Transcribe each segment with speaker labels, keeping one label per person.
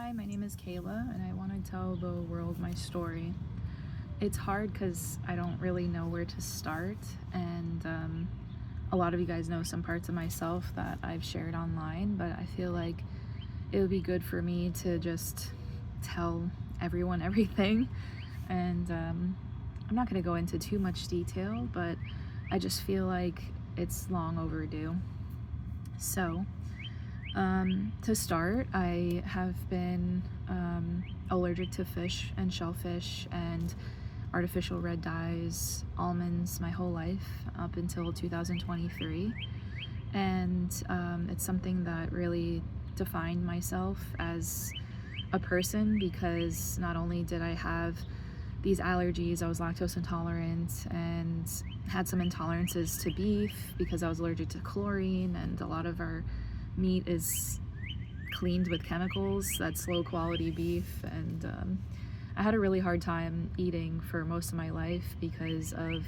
Speaker 1: Hi, my name is Kayla, and I want to tell the world my story. It's hard because I don't really know where to start, and a lot of you guys know some parts of myself that I've shared online, but I feel like it would be good for me to just tell everyone everything. And I'm not going to go into too much detail, but I just feel like it's long overdue. So, to start, I have been allergic to fish and shellfish and artificial red dyes, almonds my whole life up until 2023. And it's something that really defined myself as a person, because not only did I have these allergies, I was lactose intolerant and had some intolerances to beef because I was allergic to chlorine, and a lot of our meat is cleaned with chemicals. That's low quality beef, and I had a really hard time eating for most of my life because of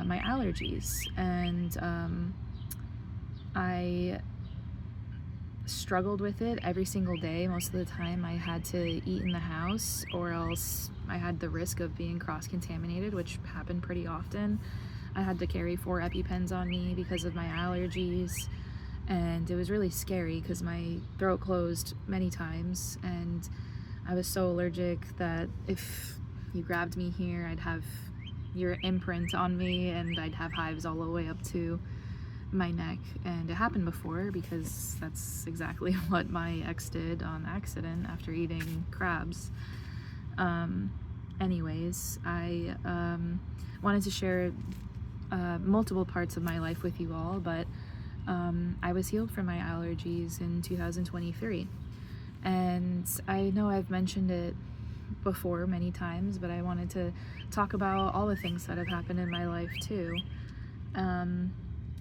Speaker 1: my allergies, and I struggled with it every single day. Most of the time I had to eat in the house, or else I had the risk of being cross-contaminated, which happened pretty often. I had to carry 4 EpiPens on me because of my allergies, and it was really scary because my throat closed many times, and I was so allergic that if you grabbed me here, I'd have your imprint on me, and I'd have hives all the way up to my neck. And it happened before because that's exactly what my ex did on accident after eating crabs. Anyways, I wanted to share multiple parts of my life with you all, but I was healed from my allergies in 2023. And I know I've mentioned it before many times, but I wanted to talk about all the things that have happened in my life too.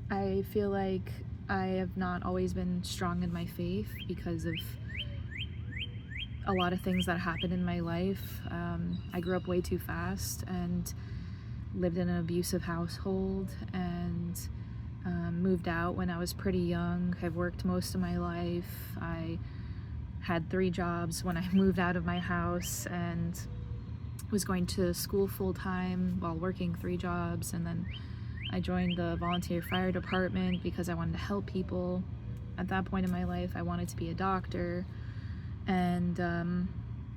Speaker 1: I feel like I have not always been strong in my faith because of a lot of things that happened in my life. I grew up way too fast and lived in an abusive household, and moved out when I was pretty young. I've worked most of my life. I had 3 jobs when I moved out of my house, and was going to school full-time while working 3 jobs, and then I joined the volunteer fire department because I wanted to help people. At that point in my life, I wanted to be a doctor, and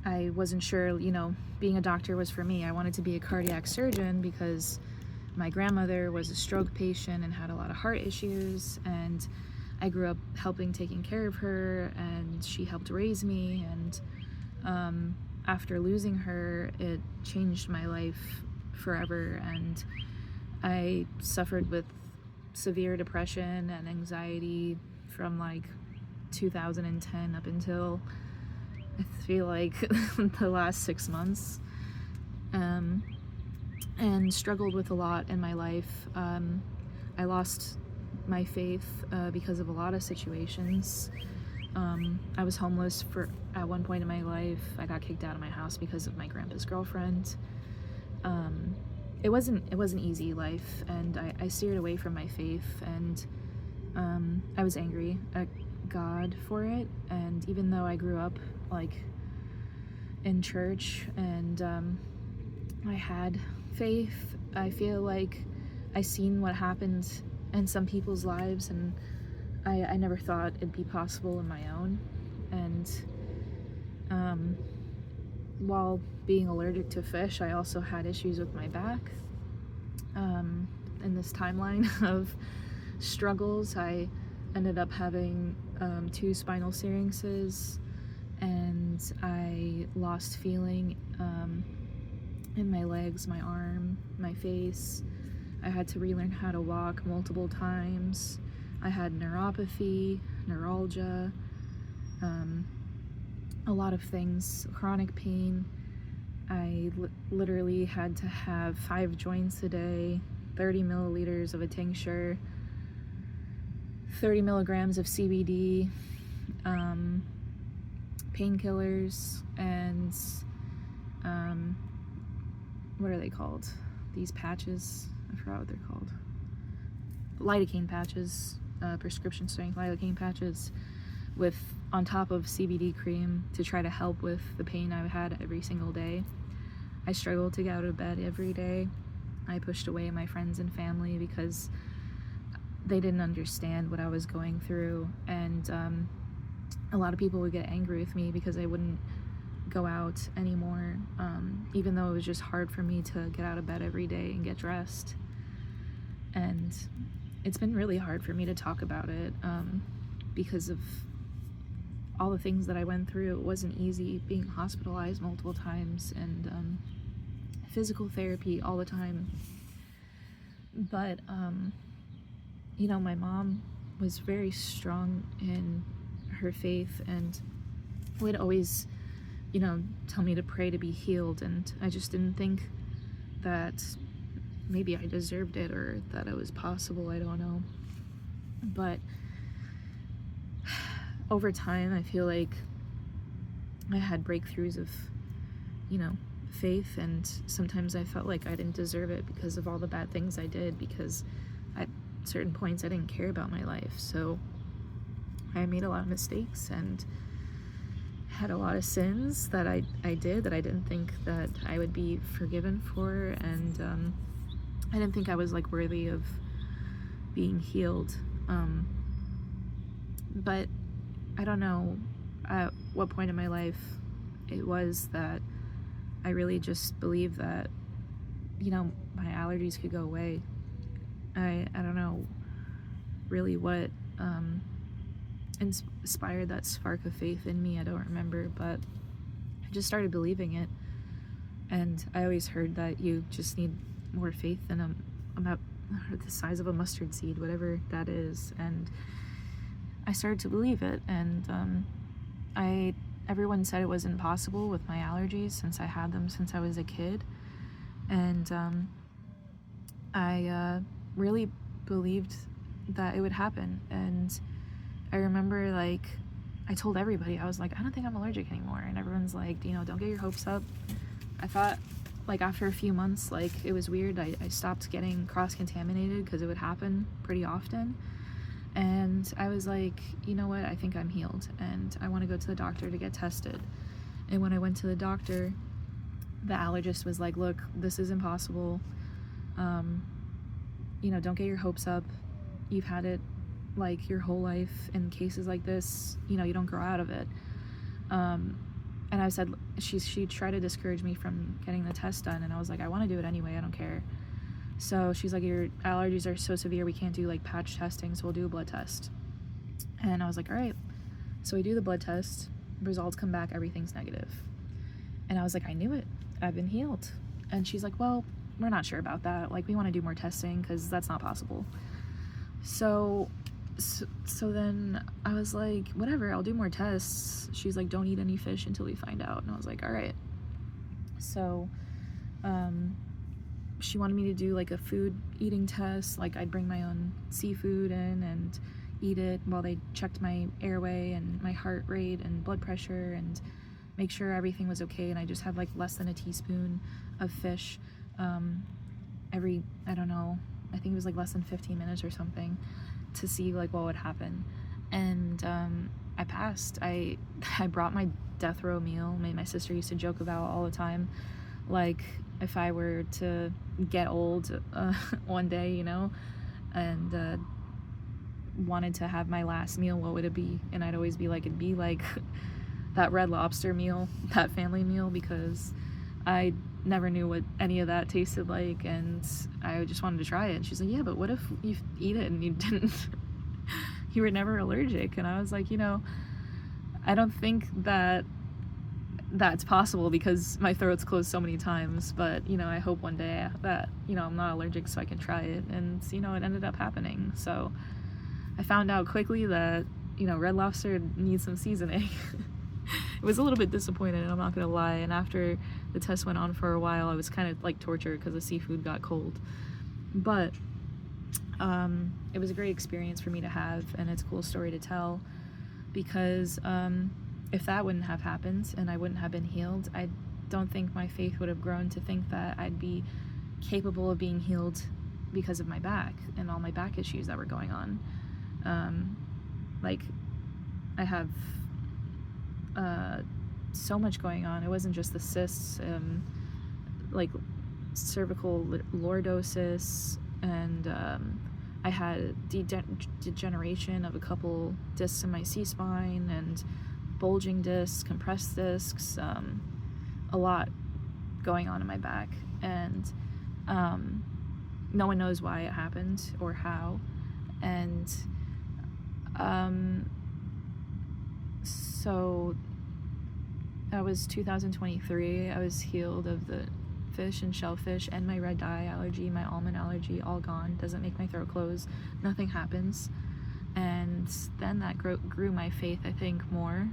Speaker 1: I wasn't sure, being a doctor was for me. I wanted to be a cardiac surgeon because my grandmother was a stroke patient and had a lot of heart issues, and I grew up taking care of her, and she helped raise me, and after losing her, it changed my life forever, and I suffered with severe depression and anxiety from like 2010 up until I feel like the last 6 months, and struggled with a lot in my life. I lost my faith because of a lot of situations. I was homeless at one point in my life. I got kicked out of my house because of my grandpa's girlfriend. It wasn't easy life, and I steered away from my faith, and I was angry at God for it. And even though I grew up like in church and I had faith, I feel like I seen what happened in some people's lives, and I never thought it'd be possible in my own. And while being allergic to fish, I also had issues with my back. In this timeline of struggles, I ended up having 2 spinal syrinxes, and I lost feeling in my legs, my arm, my face. I had to relearn how to walk multiple times. I had neuropathy, neuralgia, a lot of things, chronic pain. I literally had to have 5 joints a day, 30 milliliters of a tincture, 30 milligrams of CBD, painkillers, and what are they called? These patches, I forgot what they're called. Lidocaine patches, prescription strength lidocaine patches, with on top of CBD cream to try to help with the pain I had every single day. I struggled to get out of bed every day. I pushed away my friends and family because they didn't understand what I was going through, and a lot of people would get angry with me because I wouldn't go out anymore, even though it was just hard for me to get out of bed every day and get dressed. And it's been really hard for me to talk about it because of all the things that I went through. It wasn't easy, being hospitalized multiple times and physical therapy all the time. But you know, my mom was very strong in her faith and would always, you know, tell me to pray to be healed, and I just didn't think that maybe I deserved it or that it was possible. I don't know. But over time, I feel like I had breakthroughs of, you know, faith, and sometimes I felt like I didn't deserve it because of all the bad things I did, because at certain points I didn't care about my life. So I made a lot of mistakes and had a lot of sins that I did that I didn't think that I would be forgiven for, and I didn't think I was like worthy of being healed. But I don't know at what point in my life it was that I really just believed that, you know, my allergies could go away. I don't know really what inspired that spark of faith in me. I don't remember, but I just started believing it. And I always heard that you just need more faith than about the size of a mustard seed, whatever that is. And I started to believe it, and everyone said it was impossible with my allergies since I had them since I was a kid, and I really believed that it would happen. And I remember, like, I told everybody, I was like, I don't think I'm allergic anymore, and everyone's like, you know, don't get your hopes up. I thought, like, after a few months, like, it was weird. I stopped getting cross-contaminated because it would happen pretty often. And I was like, you know what, I think I'm healed, and I want to go to the doctor to get tested. And when I went to the doctor, the allergist was like, look, this is impossible. You know, don't get your hopes up. You've had it like your whole life. In cases like this, you know, you don't grow out of it. And I said, she tried to discourage me from getting the test done, and I was like, I want to do it anyway, I don't care. So she's like, your allergies are so severe, we can't do like patch testing, so we'll do a blood test. And I was like, all right. So we do the blood test, results come back, everything's negative. And I was like, I knew it, I've been healed. And she's like, well, we're not sure about that. Like, we want to do more testing because that's not possible. So then I was like, whatever, I'll do more tests. She's like, don't eat any fish until we find out. And I was like, all right. So she wanted me to do like a food eating test. Like, I'd bring my own seafood in and eat it while they checked my airway and my heart rate and blood pressure and make sure everything was okay. And I just had like less than a teaspoon of fish every, I don't know, I think it was like less than 15 minutes or something, to see like what would happen. And I passed. I brought my death row meal. My sister used to joke about all the time, like, if I were to get old one day, you know, and wanted to have my last meal, what would it be? And I'd always be like, it'd be like that Red Lobster meal, that family meal, because I never knew what any of that tasted like, and I just wanted to try it. And she's like, yeah, but what if you eat it and you didn't you were never allergic? And I was like, you know, I don't think that that's possible because my throat's closed so many times, but, you know, I hope one day that, you know, I'm not allergic so I can try it. And, you know, it ended up happening. So I found out quickly that, you know, Red Lobster needs some seasoning. It was a little bit disappointed, I'm not gonna lie, and after the test went on for a while, I was kind of like tortured because the seafood got cold. But it was a great experience for me to have, and it's a cool story to tell, because if that wouldn't have happened and I wouldn't have been healed, I don't think my faith would have grown to think that I'd be capable of being healed because of my back and all my back issues that were going on. Like, I have so much going on. It wasn't just the cysts, like cervical lordosis, and I had degeneration of a couple discs in my C-spine, and bulging discs, compressed discs, a lot going on in my back, and no one knows why it happened or how. And so that was 2023. I was healed of the fish and shellfish and my red dye allergy, my almond allergy, all gone. Doesn't make my throat close. Nothing happens. And then that grew my faith, I think, more.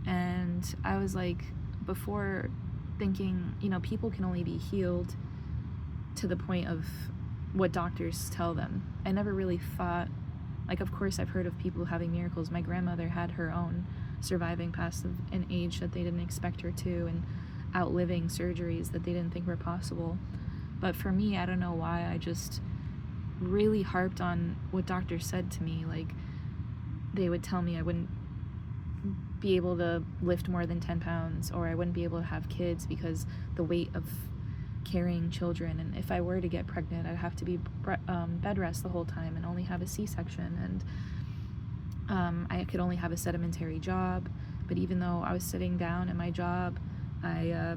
Speaker 1: And I was like, before, thinking, you know, people can only be healed to the point of what doctors tell them. I never really thought, like, of course I've heard of people having miracles. My grandmother had her own, surviving past an age that they didn't expect her to, and outliving surgeries that they didn't think were possible. But for me, I don't know why, I just really harped on what doctors said to me. Like, they would tell me I wouldn't be able to lift more than 10 pounds, or I wouldn't be able to have kids because the weight of carrying children, and if I were to get pregnant, I'd have to be bed rest the whole time and only have a C-section, and I could only have a sedimentary job. But even though I was sitting down in my job, I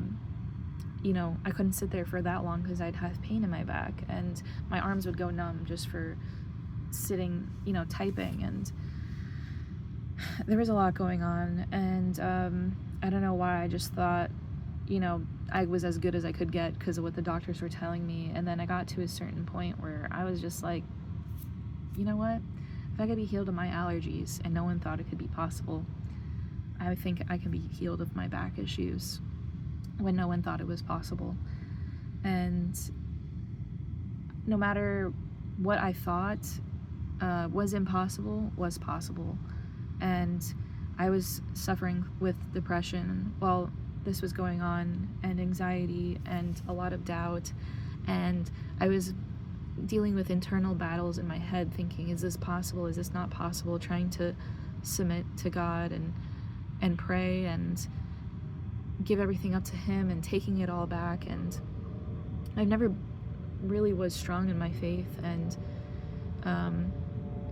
Speaker 1: couldn't sit there for that long because I'd have pain in my back, and my arms would go numb just for sitting, typing, and there was a lot going on. And I don't know why, I just thought, I was as good as I could get because of what the doctors were telling me. And then I got to a certain point where I was just like, you know what? If I could be healed of my allergies and no one thought it could be possible, I think I can be healed of my back issues when no one thought it was possible. And no matter what I thought was impossible, was possible. And I was suffering with depression while this was going on, and anxiety, and a lot of doubt, and I was dealing with internal battles in my head, thinking, is this possible, is this not possible, trying to submit to God and pray and give everything up to Him, and taking it all back. And I never really was strong in my faith, and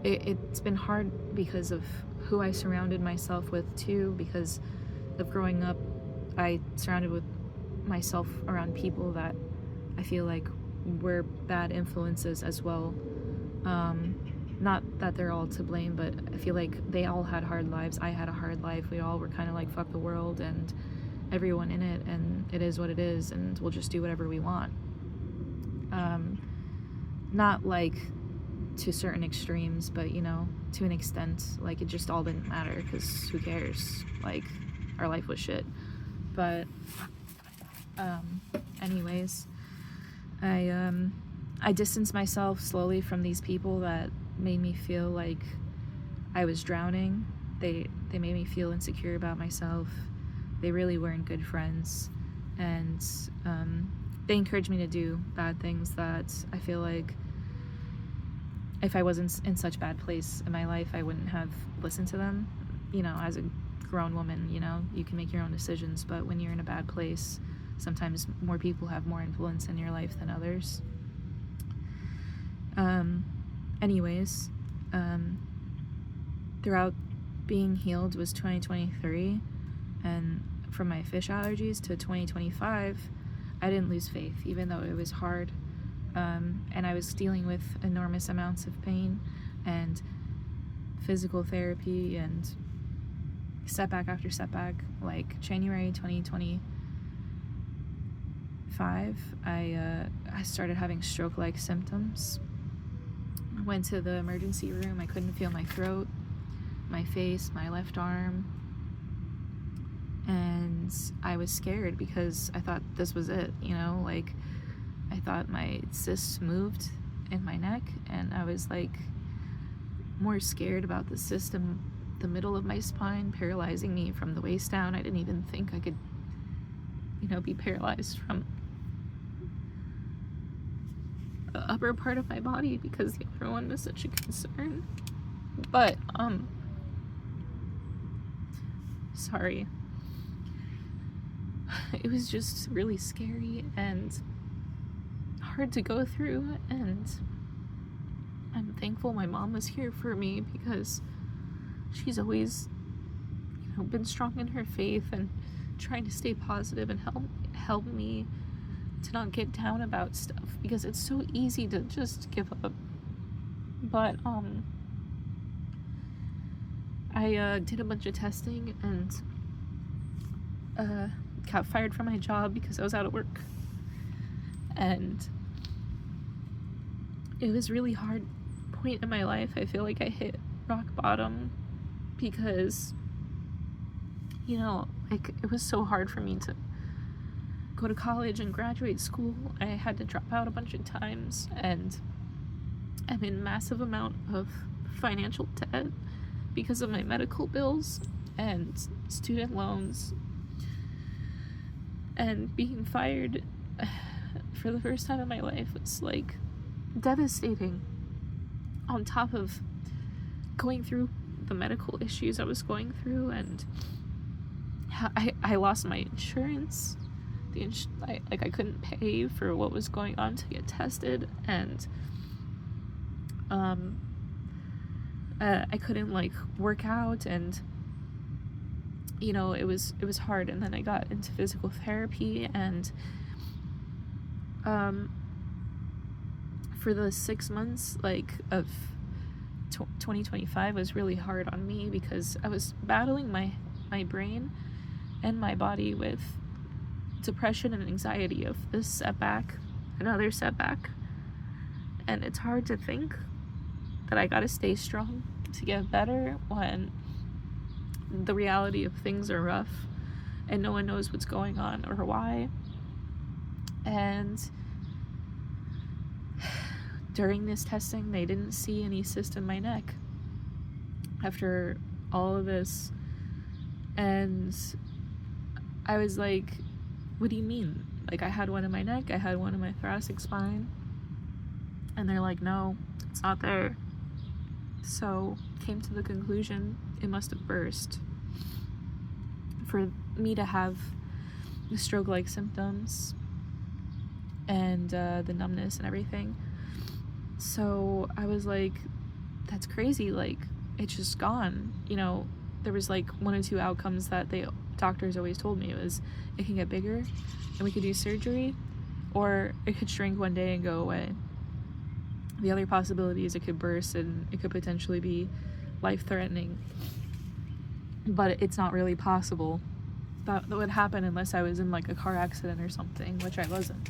Speaker 1: it's been hard because of who I surrounded myself with too, because of growing up I surrounded with myself around people that I feel like were bad influences as well. Not that they're all to blame, but I feel like they all had hard lives. I had a hard life. We all were kind of like, fuck the world and everyone in it, and it is what it is, and we'll just do whatever we want. Not like to certain extremes, but to an extent, like it just all didn't matter because who cares? Like, our life was shit. But anyways, I distanced myself slowly from these people that made me feel like I was drowning. They made me feel insecure about myself. They really weren't good friends, and they encouraged me to do bad things that I feel like if I wasn't in such bad place in my life, I wouldn't have listened to them. As a grown woman, you can make your own decisions, but when you're in a bad place, sometimes more people have more influence in your life than others. Anyways, throughout being healed was 2023, and from my fish allergies to 2025, I didn't lose faith, even though it was hard, and I was dealing with enormous amounts of pain and physical therapy and setback after setback. Like January 2025, I started having stroke-like symptoms. I went to the emergency room. I couldn't feel my throat, my face, my left arm, and I was scared because I thought this was it, like I thought my cysts moved in my neck, and I was like more scared about the cyst in the middle of my spine paralyzing me from the waist down. I didn't even think I could be paralyzed from the upper part of my body because the other one was such a concern. But Sorry. It was just really scary and hard to go through, and I'm thankful my mom was here for me because she's always, been strong in her faith and trying to stay positive and help me to not get down about stuff, because it's so easy to just give up. But I did a bunch of testing and got fired from my job because I was out of work, and it was a really hard point in my life. I feel like I hit rock bottom because it was so hard for me to go to college and graduate school. I had to drop out a bunch of times, and I'm in massive amount of financial debt because of my medical bills and student loans. And being fired for the first time in my life was like devastating, on top of going through the medical issues I was going through, and I lost my insurance. I couldn't pay for what was going on to get tested, and I couldn't work out, and it was hard. And then I got into physical therapy, and for the 6 months of 2025 was really hard on me because I was battling my brain and my body with depression and anxiety of this setback, another setback. And it's hard to think that I gotta stay strong to get better when the reality of things are rough and no one knows what's going on or why. And during this testing, they didn't see any cyst in my neck after all of this. And I was like, what do you mean? I had one in my neck, I had one in my thoracic spine. And they're like, no, it's not there. So came to the conclusion it must have burst for me to have the stroke-like symptoms and the numbness and everything. So I was like, that's crazy, it's just gone. There was 1 or 2 outcomes that doctors always told me. It was, it can get bigger and we could do surgery, or it could shrink one day and go away. The other possibility is it could burst and it could potentially be life-threatening, but it's not really possible that would happen unless I was in a car accident or something, which I wasn't.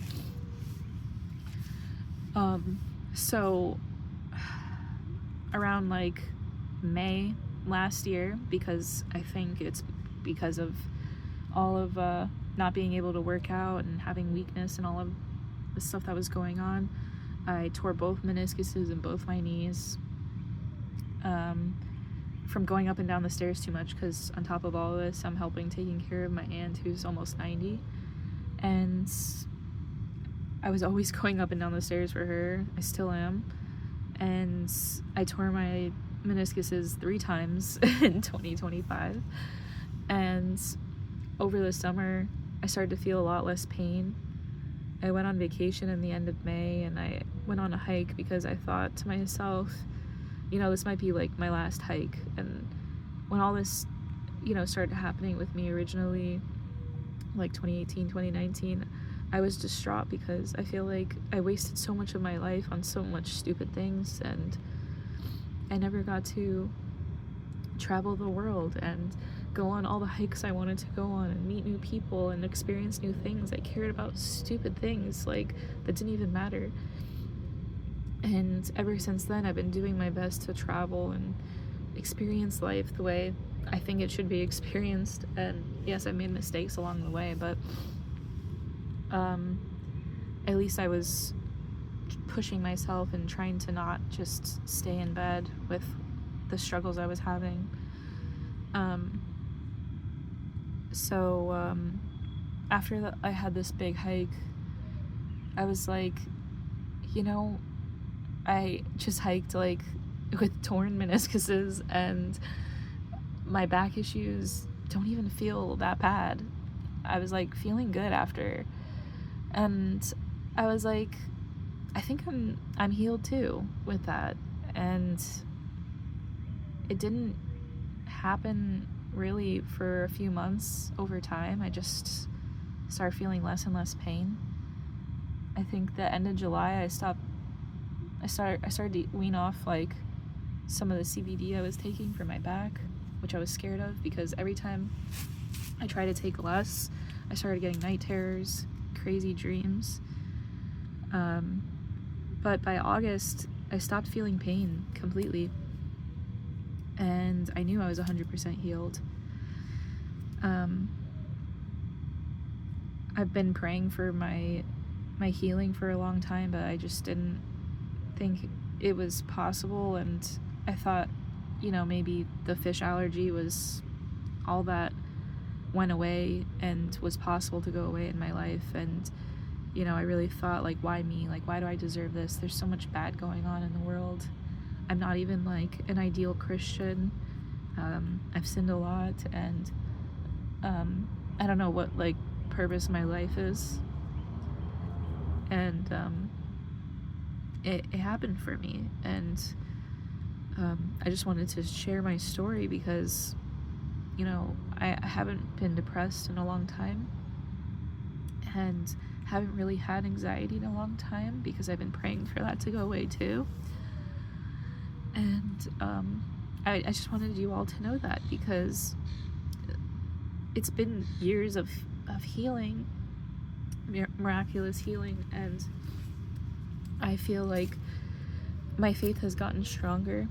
Speaker 1: So around May last year, because I think it's because of all of not being able to work out and having weakness and all of the stuff that was going on, I tore both meniscuses in both my knees from going up and down the stairs too much, because on top of all of this, I'm taking care of my aunt who's almost 90, and I was always going up and down the stairs for her. I still am. And I tore my meniscuses 3 times in 2025. And over the summer, I started to feel a lot less pain. I went on vacation in the end of May, and I went on a hike because I thought to myself, this might be my last hike. And when all this, started happening with me originally, 2018, 2019, I was distraught because I feel like I wasted so much of my life on so much stupid things, and I never got to travel the world and go on all the hikes I wanted to go on and meet new people and experience new things. I cared about stupid things that didn't even matter. And ever since then, I've been doing my best to travel and experience life the way I think it should be experienced. And yes, I made mistakes along the way, but at least I was pushing myself and trying to not just stay in bed with the struggles I was having. So after I had this big hike, I was like, I just hiked with torn meniscuses, and my back issues don't even feel that bad. I was like feeling good after, and I was like, I think I'm healed too with that. And it didn't happen really for a few months. Over time, I just started feeling less and less pain. I think the end of July, I started to wean off like some of the CBD I was taking for my back, which I was scared of, because every time I tried to take less, I started getting night terrors, crazy dreams. But by August, I stopped feeling pain completely, and I knew I was 100% healed. I've been praying for my healing for a long time, but I just didn't think it was possible, and I thought, maybe the fish allergy was all that went away and was possible to go away in my life. And I really thought, like, why me? Like, why do I deserve this? There's so much bad going on in the world. I'm not even like an ideal Christian. I've sinned a lot, and I don't know what like purpose my life is. And it happened for me, and I just wanted to share my story because I haven't been depressed in a long time, and haven't really had anxiety in a long time because I've been praying for that to go away too. And I just wanted you all to know that, because it's been years of healing, miraculous healing, and I feel like my faith has gotten stronger,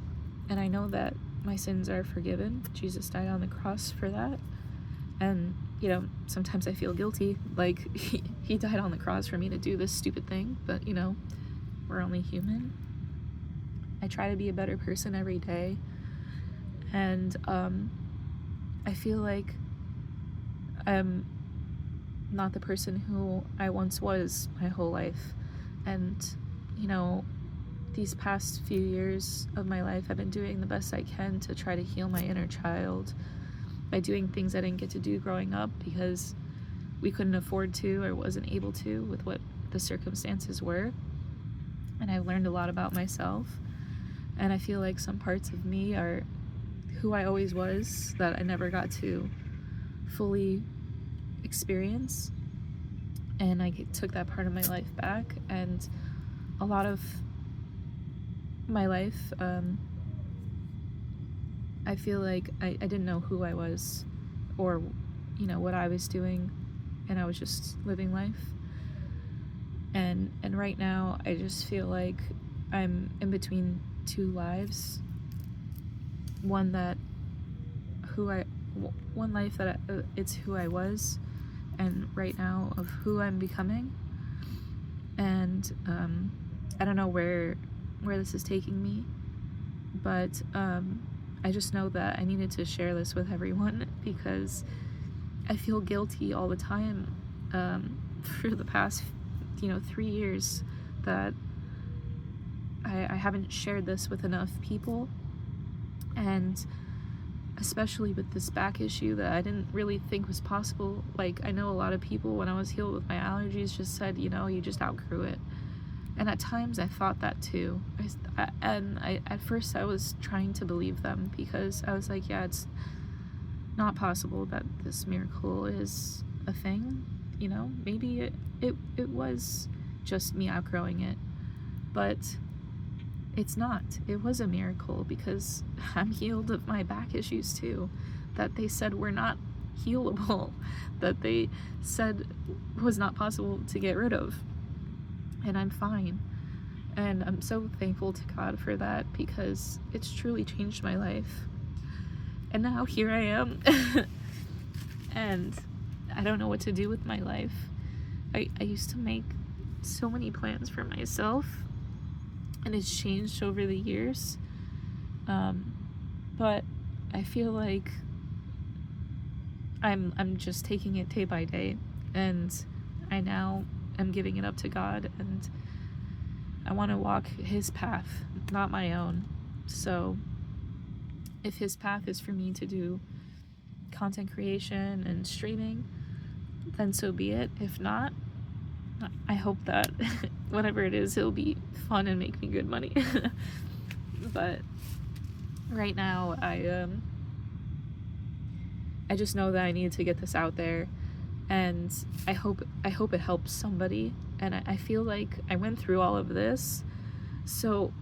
Speaker 1: and I know that my sins are forgiven. Jesus died on the cross for that. And sometimes I feel guilty, like he died on the cross for me to do this stupid thing, but we're only human. I try to be a better person every day, and I feel like I'm not the person who I once was my whole life. And these past few years of my life, I've been doing the best I can to try to heal my inner child by doing things I didn't get to do growing up because we couldn't afford to or wasn't able to with what the circumstances were. And I've learned a lot about myself, and I feel like some parts of me are who I always was that I never got to fully experience, and I took that part of my life back. And a lot of my life, I feel like I didn't know who I was or what I was doing, and I was just living life. And right now I just feel like I'm in between two lives. One life that it's who I was, and right now of who I'm becoming. And I don't know where this is taking me, but I just know that I needed to share this with everyone because I feel guilty all the time for the past 3 years that I haven't shared this with enough people, and especially with this back issue that I didn't really think was possible. Like, I know a lot of people, when I was healed with my allergies, just said, you just outgrew it. And at times I thought that too. At first I was trying to believe them because I was like, yeah, it's not possible that this miracle is a thing. Maybe it was just me outgrowing it, but it's not. It was a miracle because I'm healed of my back issues too, that they said were not healable, that they said was not possible to get rid of. And I'm fine. And I'm so thankful to God for that because it's truly changed my life. And now here I am. And I don't know what to do with my life. I used to make so many plans for myself, and it's changed over the years. But I feel like I'm just taking it day by day, and I now am giving it up to God, and I want to walk His path, not my own. So if His path is for me to do content creation and streaming, then so be it. If not, I hope that whatever it is, it'll be fun and make me good money. But right now, I just know that I need to get this out there, and I hope it helps somebody. And I feel like I went through all of this, so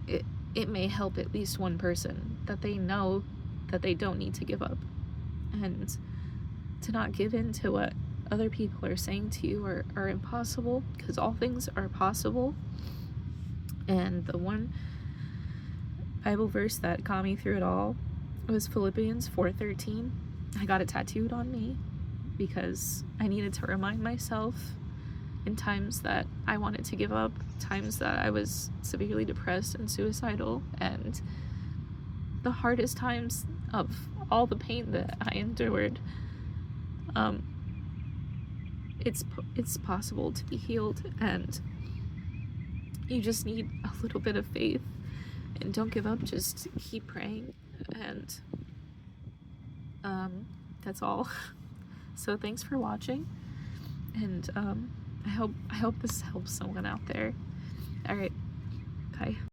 Speaker 1: it may help at least one person, that they know that they don't need to give up, and to not give in to what other people are saying to you are impossible, because all things are possible. And the one Bible verse that got me through it all was Philippians 4:13. I got it tattooed on me because I needed to remind myself in times that I wanted to give up, times that I was severely depressed and suicidal, and the hardest times of all the pain that I endured. It's possible to be healed, and you just need a little bit of faith, and don't give up, just keep praying, and that's all. So thanks for watching, and I hope this helps someone out there. All right, bye.